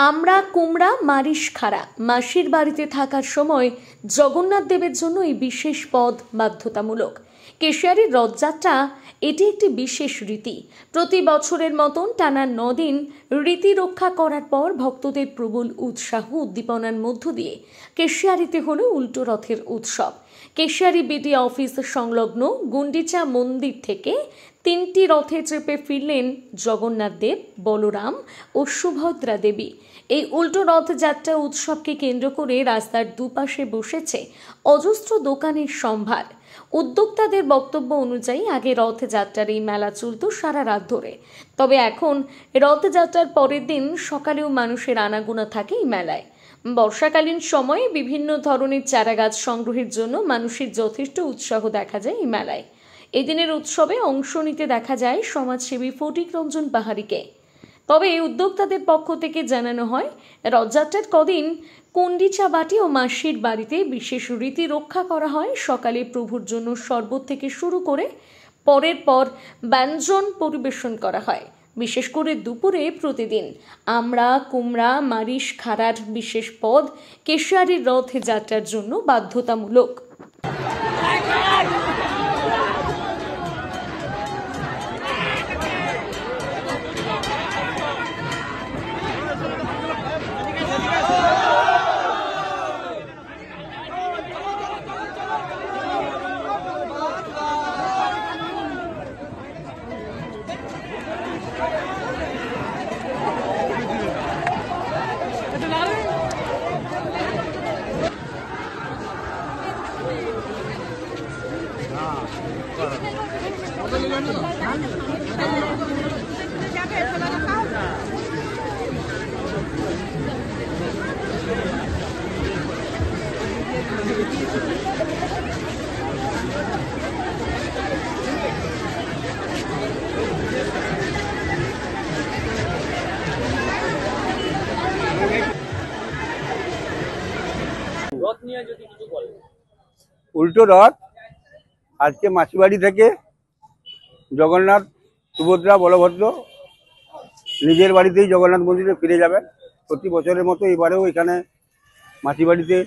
আমরা কুমড়া মারিশ খাড়া মাসির বাড়িতে থাকার সময় জগন্নাথ দেবের জন্য এই বিশেষ পদ বাধ্যতামূলক। কেশিয়ারির রথযাত্রা এটি একটি বিশেষ রীতি। প্রতি বছরের মতন টানা 9 দিন রীতি রক্ষা করার পর ভক্তদের প্রবল উৎসাহ উদ্দীপনার মধ্য দিয়ে কেশিয়ারিতে হলো উল্টো রথের উৎসব। কেশিয়ারি বিডি অফিস সংলগ্ন গুন্ডিচা মন্দির থেকে 3টি রথে চেপে ফিরলেন জগন্নাথ দেব, বলরাম ও সুভদ্রা দেবী। এই উল্টো রথযাত্রা উৎসবকে কেন্দ্র করে রাস্তার দুপাশে বসেছে অজস্র দোকানের সম্ভার। উদ্যোক্তাদের বক্তব্য অনুযায়ী আগে রথযাত্রার এই মেলা চলত সারা রাত ধরে, তবে এখন রথযাত্রার পরের দিন সকালেও মানুষের আনাগোনা থাকে এই মেলায়। বর্ষাকালীন সময়ে বিভিন্ন ধরনের চারাগাছ সংগ্রহের জন্য মানুষের যথেষ্ট উৎসাহ দেখা যায় এই মেলায়। এই দিনের উৎসবে অংশ নিতে দেখা যায় সমাজসেবী ফটিক রঞ্জন পাহাড়িকে। তবে উদ্যোক্তাদের পক্ষ থেকে জানানো হয়, রথযাত্রার কদিন কুন্ডিচা বাটি ও মাসির বাড়িতে বিশেষ রীতি রক্ষা করা হয়। সকালে প্রভুর জন্য শরবত থেকে শুরু করে পরের পর ব্যঞ্জন পরিবেশন করা হয়। বিশেষ করে দুপুরে প্রতিদিন আমরা কুমড়া মারিশ খাড়ার বিশেষ পদ কেশিয়ারির রথযাত্রার জন্য বাধ্যতামূলক। উল্টো রথ আজকে মাসিবাড়ি থেকে জগন্নাথ, সুভদ্রা, বলভদ্র নিজের বাড়িতেই জগন্নাথ মন্দিরে ফিরে যাবেন। প্রতি বছরের মতো এবারেও এখানে মাসিবাড়িতে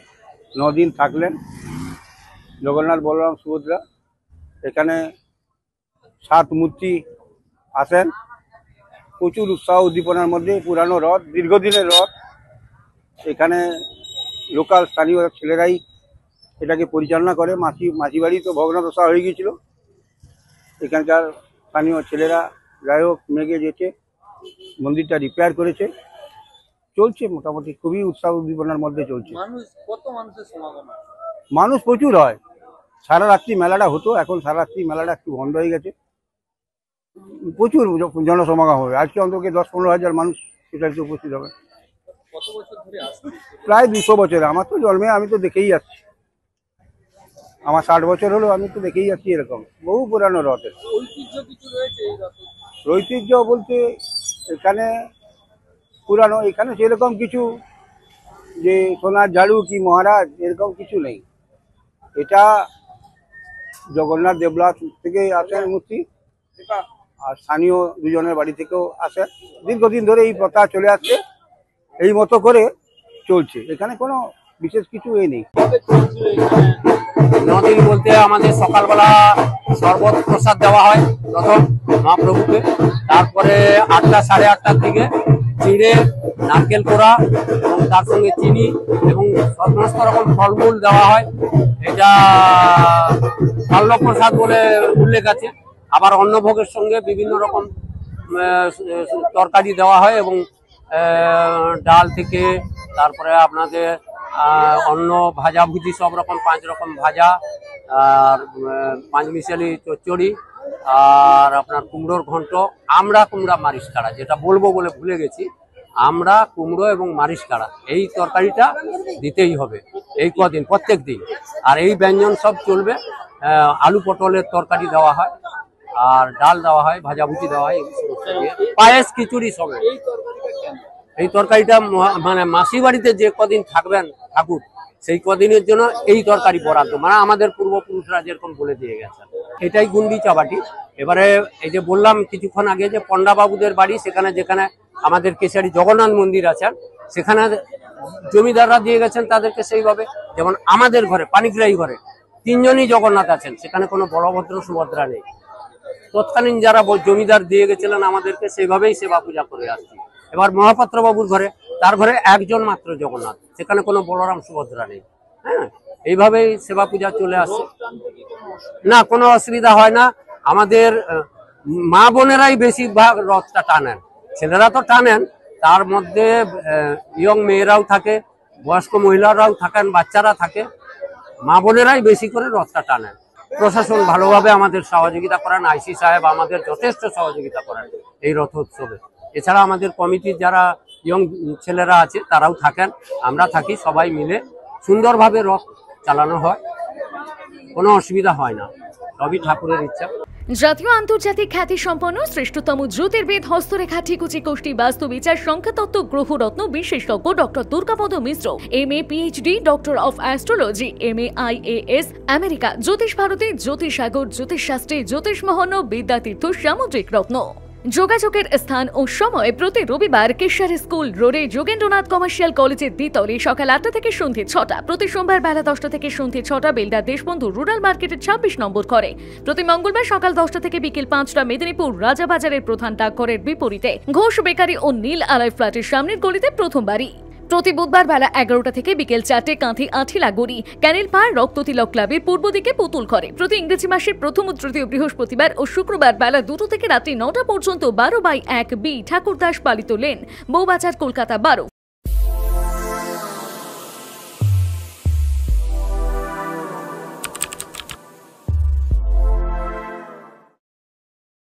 9 দিন থাকলেন জগন্নাথ, বলরাম, সুভদ্রা। এখানে 7 মূর্তি আসেন। প্রচুর উৎসাহ উদ্দীপনার মধ্যে পুরানো রথ, দীর্ঘদিনের রথ। এখানে লোকাল স্থানীয় ছেলেরাই এটাকে পরিচালনা করে। মাসিবাড়ি তো ভগ্নদশা হয়ে গিয়েছিল, এখানকার স্থানীয় ছেলেরা যাই হোক মেঘে যেতে মন্দিরটা রিপেয়ার করেছে। চলছে মোটামুটি খুবই উৎসাহ উদ্দীপনার মধ্যে চলছে। মানুষ প্রচুর হয়। সারা রাত্রি মেলাটা হতো, এখন সারা রাত্রি মেলাটা একটু বন্ধ হয়ে গেছে। প্রচুর জনসমাগম হবে। আজকে অন্তত 10-15 হাজার মানুষ এটাতে উপস্থিত হবে। প্রায় 200 বছরে। আমার তো জন্মে আমি তো দেখেই যাচ্ছি। আমার 60 বছর হলো, আমি তো দেখেই যাচ্ছি। এরকম বহু পুরানো রথের ঐতিহ্য বলতে এখানে পুরানো, এখানে সেরকম কিছু যে সোনার ঝাড়ু কি মহারাজ এরকম কিছু নেই। এটা জগন্নাথ দেবলা থেকে আসেন মূর্তি, আর স্থানীয় দুজনের বাড়ি থেকেও আসে। দীর্ঘদিন ধরে এই প্রথা চলে আসছে, এই মতো করে চলছে। এখানে কোনো বিশেষ কিছু নেই। 9 দিন বলতে আমাদের সকালবেলা শরবত প্রসাদ দেওয়া হয় প্রথম মহাপ্রভুকে, তারপরে 8টা সাড়ে 8টার দিকে চিড়ে, নারকেল কোড়া এবং তার সঙ্গে চিনি এবং সমস্ত রকম ফলমূল দেওয়া হয়। এটা বাল্য প্রসাদ বলে উল্লেখ আছে। আবার অন্নভোগের সঙ্গে বিভিন্ন রকম তরকারি দেওয়া হয় এবং ডাল থেকে তারপরে আপনাদের অন্য ভাজাভুজি সব রকম 5 রকম ভাজা, আর 5 মিশালি চচ্চড়ি, আর আপনার কুমড়োর ঘন্ট। আমরা কুমড়া মারিশ খাড়া যেটা বলবো বলে ভুলে গেছি, আমরা কুমড়ো এবং মারিশ খাড়া এই তরকারিটা দিতেই হবে এই কদিন, প্রত্যেক দিন। আর এই ব্যঞ্জন সব চলবে। আলু পটলের তরকারি দেওয়া হয়, আর ডাল দেওয়া হয়, ভাজাভুজি দেওয়া হয়, পায়েস, খিচুড়ি সব। এই তরকারিটা মানে মাসি বাড়িতে যে কদিন থাকবেন ঠাকুর, সেই কদিনের জন্য এই তরকারি বরাদ্দ, মানে আমাদের পূর্বপুরুষরা যেরকম বলে দিয়ে গেছে। এটাই গুন্ডিচা বাটি। এবারে এই যে বললাম কিছুক্ষণ আগে যে পণ্ডা বাবুদের বাড়ি, সেখানে যেখানে আমাদের কেশিয়ারি জগন্নাথ মন্দির আছেন, সেখানে জমিদাররা দিয়ে গেছেন তাদেরকে সেইভাবে। যেমন আমাদের ঘরে পানিগ্রাহী ঘরে 3 জনই জগন্নাথ আছেন, সেখানে কোনো বলভদ্র সুভদ্রা নেই। তৎকালীন যারা জমিদার দিয়ে গেছিলেন আমাদেরকে, সেইভাবেই সেবা পূজা করে আসছি। এবার মহাপাত্র বাবুর ঘরে, তার ঘরে 1 জন মাত্র জগন্নাথ, সেখানে কোনো বলরাম সুভদ্রা নেই। হ্যাঁ, এইভাবেই সেবা পূজা চলে আসছে। না, কোনো অসুবিধা হয় না। আমাদের মা বোনেরাই বেশিরভাগ রথটা টানেন, ছেলেরা তো টানেন, তার মধ্যে ইয়ং মেয়েরাও থাকে, বয়স্ক মহিলারাও থাকেন, বাচ্চারা থাকে, মা বোনেরাই বেশি করে রথটা টানেন। প্রশাসন ভালোভাবে আমাদের সহযোগিতা করেন, আইসি সাহেব আমাদের যথেষ্ট সহযোগিতা করেন এই রথ উৎসবে। এছাড়া আমাদের কমিটির যারা ইয়ং ছেলেরা আছে তারাও থাকেন, আমরা থাকি, সবাই মিলে সুন্দরভাবে রথ চালানো হয়, কোনো অসুবিধা হয় না, সবই ঠাকুরের ইচ্ছা। জাতীয় আন্তর্জাতিক খ্যাতি সম্পন্ন শ্রেষ্ঠতম জ্যোতির্বিদ, হস্তরেখা, ঠিকুচি, কোষ্ঠী, বাস্তু বিচার, সংখ্যাতত্ত্ব, গ্রহরত্ন বিশেষজ্ঞ doctor Durgapada Mishra, MA PhD, doctor of astrology, MA IAS, America, জ্যোতিষ ভারতী, জ্যোতিষসাগর, জ্যোতিষশাস্ত্রী, জ্যোতিষমোহন, বিদ্যাতীর্থ, সামুদ্রিক রত্ন। যোগাযোগের স্থান ও সময় প্রতি রবিবার কেশিয়ারি স্কুল রোডে যোগেন্দ্রনাথ কমার্শিয়াল কলেজের দ্বিতলে সকাল 8টা থেকে সন্ধে 6টা, প্রতি সোমবার বেলা 10টা থেকে সন্ধে 6টা বেলদার দেশবন্ধু রুরাল মার্কেটের 26 নম্বর ঘরে, প্রতি মঙ্গলবার সকাল 10টা থেকে বিকেল 5টা মেদিনীপুর রাজাবাজারের প্রধান ডাকঘরের বিপরীতে ঘোষ বেকারি ও নীল আলয় ফ্ল্যাটের সামনের গলিতে প্রথম বাড়ি, প্রতি বুধবার বেলা 11টা থেকে বিকেল 4টে কাঁথি আঠিলা গড়ি ক্যানেল পাড় রক্ততিলক ক্লাবের পূর্ব দিকে পুতুল ঘরে, প্রতি ইংরেজি মাসের প্রথম ও তৃতীয় বৃহস্পতিবার ও শুক্রবার বেলা 2টো থেকে রাত্রি 9টা পর্যন্ত 12/1 বি ঠাকুরদাস পালিত লেন, বউবাজার, কলকাতা 12।